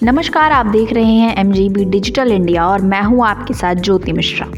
नमस्कार, आप देख रहे हैं MGB डिजिटल इंडिया और मैं हूं आपके साथ ज्योति मिश्रा।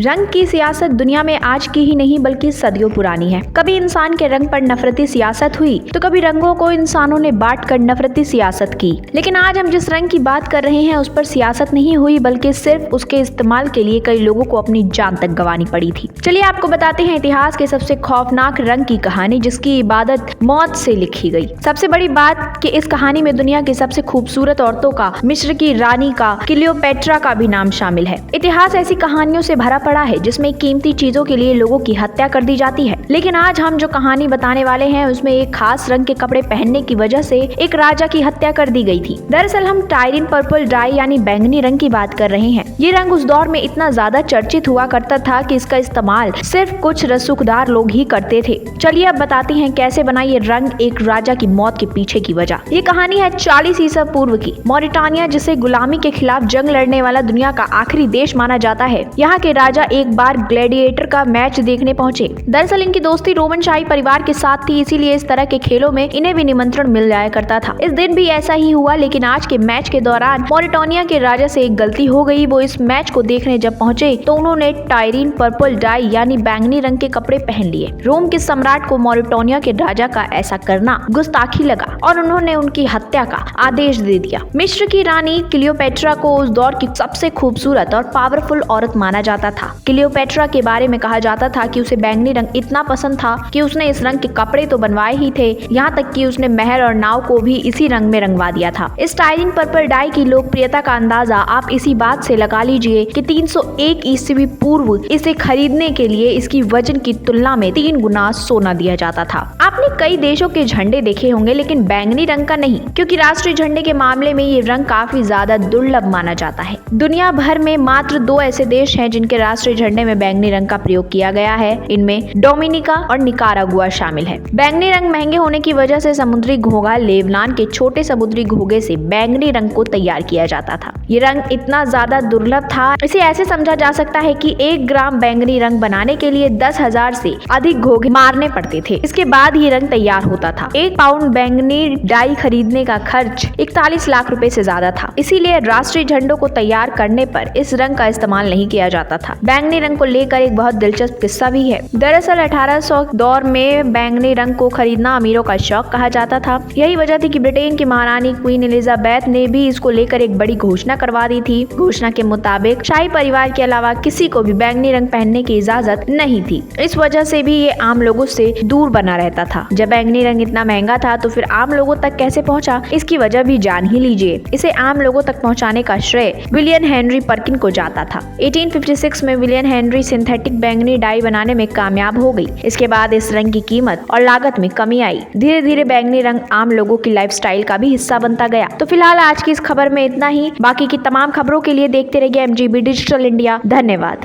रंग की सियासत दुनिया में आज की ही नहीं बल्कि सदियों पुरानी है। कभी इंसान के रंग पर नफरती सियासत हुई तो कभी रंगों को इंसानों ने बांट कर नफरती सियासत की। लेकिन आज हम जिस रंग की बात कर रहे हैं उस पर सियासत नहीं हुई बल्कि सिर्फ उसके इस्तेमाल के लिए कई लोगों को अपनी जान तक गंवानी पड़ी थी। चलिए आपको बताते हैं इतिहास के सबसे खौफनाक रंग की कहानी जिसकी इबादत मौत से लिखी गई। सबसे बड़ी बात कि इस कहानी में दुनिया की सबसे खूबसूरत औरतों का, मिस्र की रानी का, क्लियोपेट्रा का भी नाम शामिल है। इतिहास ऐसी कहानियों से भरा पड़ा है जिसमें कीमती चीजों के लिए लोगों की हत्या कर दी जाती है। लेकिन आज हम जो कहानी बताने वाले हैं उसमें एक खास रंग के कपड़े पहनने की वजह से एक राजा की हत्या कर दी गई थी। दरअसल हम टायरिन पर्पल डाई यानी बैंगनी रंग की बात कर रहे हैं। ये रंग उस दौर में इतना ज्यादा चर्चित हुआ करता था कि इसका इस्तेमाल सिर्फ कुछ रसूखदार लोग ही करते थे। चलिए अब बताते हैं कैसे बना ये रंग एक राजा की मौत के पीछे की वजह। ये कहानी है 40 ईसा पूर्व की। मॉरिटानिया, जिसे गुलामी के खिलाफ जंग लड़ने वाला दुनिया का आखिरी देश माना जाता है, यहाँ के राजा एक बार ग्लैडिएटर का मैच देखने पहुंचे। दरअसल इनकी दोस्ती रोमन शाही परिवार के साथ थी, इसीलिए इस तरह के खेलों में इन्हें भी निमंत्रण मिल जाया करता था। इस दिन भी ऐसा ही हुआ, लेकिन आज के मैच के दौरान मॉरिटानिया के राजा से एक गलती हो गई। वो इस मैच को देखने जब पहुंचे तो उन्होंने टायरिन पर्पल डाई यानी बैंगनी रंग के कपड़े पहन लिए। रोम के सम्राट को मॉरिटानिया के राजा का ऐसा करना गुस्ताखी लगा और उन्होंने उनकी हत्या का आदेश दे दिया। मिस्र की रानी क्लियोपेट्रा को उस दौर की सबसे खूबसूरत और पावरफुल औरत माना जाता था। क्लियोपेट्रा के बारे में कहा जाता था कि उसे बैंगनी रंग इतना पसंद था कि उसने इस रंग के कपड़े तो बनवाए ही थे, यहाँ तक कि उसने महल और नाव को भी इसी रंग में रंगवा दिया था। इस टायरिन पर्पल डाई की लोकप्रियता का अंदाजा आप इसी बात से लगा लीजिए कि 301 ईस्वी पूर्व इसे खरीदने के लिए इसकी वजन की तुलना में 3 गुना सोना दिया जाता था। आपने कई देशों के झंडे देखे होंगे लेकिन बैंगनी रंग का नहीं, क्योंकि राष्ट्रीय झंडे के मामले में ये रंग काफी ज्यादा दुर्लभ माना जाता है। दुनिया भर में मात्र 2 ऐसे देश हैं जिनके राष्ट्रीय झंडे में बैंगनी रंग का प्रयोग किया गया है। इनमें डोमिनिका और निकारागुआ शामिल है। बैंगनी रंग महंगे होने की वजह से समुद्री घोंघा लेबनान के छोटे समुद्री घोंघे से बैंगनी रंग को तैयार किया जाता था। ये रंग इतना ज्यादा दुर्लभ था, इसे ऐसे समझा जा सकता है कि 1 ग्राम बैंगनी रंग बनाने के लिए 10,000 से अधिक घोंघे मारने पड़ते थे। इसके बाद ये रंग तैयार होता था। 1 पाउंड बैंगनी डाई खरीदने का खर्च 41 लाख रुपए से ज्यादा था। इसीलिए राष्ट्रीय झंडों को तैयार करने पर इस रंग का इस्तेमाल नहीं किया जाता था। बैंगनी रंग को लेकर एक बहुत दिलचस्प किस्सा भी है। दरअसल 1800 दौर में बैंगनी रंग को खरीदना अमीरों का शौक कहा जाता था। यही वजह थी कि ब्रिटेन की महारानी क्वीन एलिजाबेथ ने भी इसको लेकर एक बड़ी घोषणा करवा दी थी। घोषणा के मुताबिक शाही परिवार के अलावा किसी को भी बैंगनी रंग पहनने की इजाजत नहीं थी। इस वजह से भी ये आम लोगों से दूर बना रहता था। जब बैंगनी रंग इतना महंगा था तो फिर आम लोगों तक कैसे पहुंचा, इसकी वजह भी जान ही लीजिए। इसे आम लोगों तक पहुंचाने का श्रेय विलियम हेनरी पर्किन को जाता था। 1856 में विलियम हेनरी सिंथेटिक बैंगनी डाई बनाने में कामयाब हो गई। इसके बाद इस रंग की कीमत और लागत में कमी आई। धीरे धीरे बैंगनी रंग आम लोगों की लाइफस्टाइल का भी हिस्सा बनता गया। तो फिलहाल आज की इस खबर में इतना ही। बाकी की तमाम खबरों के लिए देखते रहिए MGB डिजिटल इंडिया। धन्यवाद।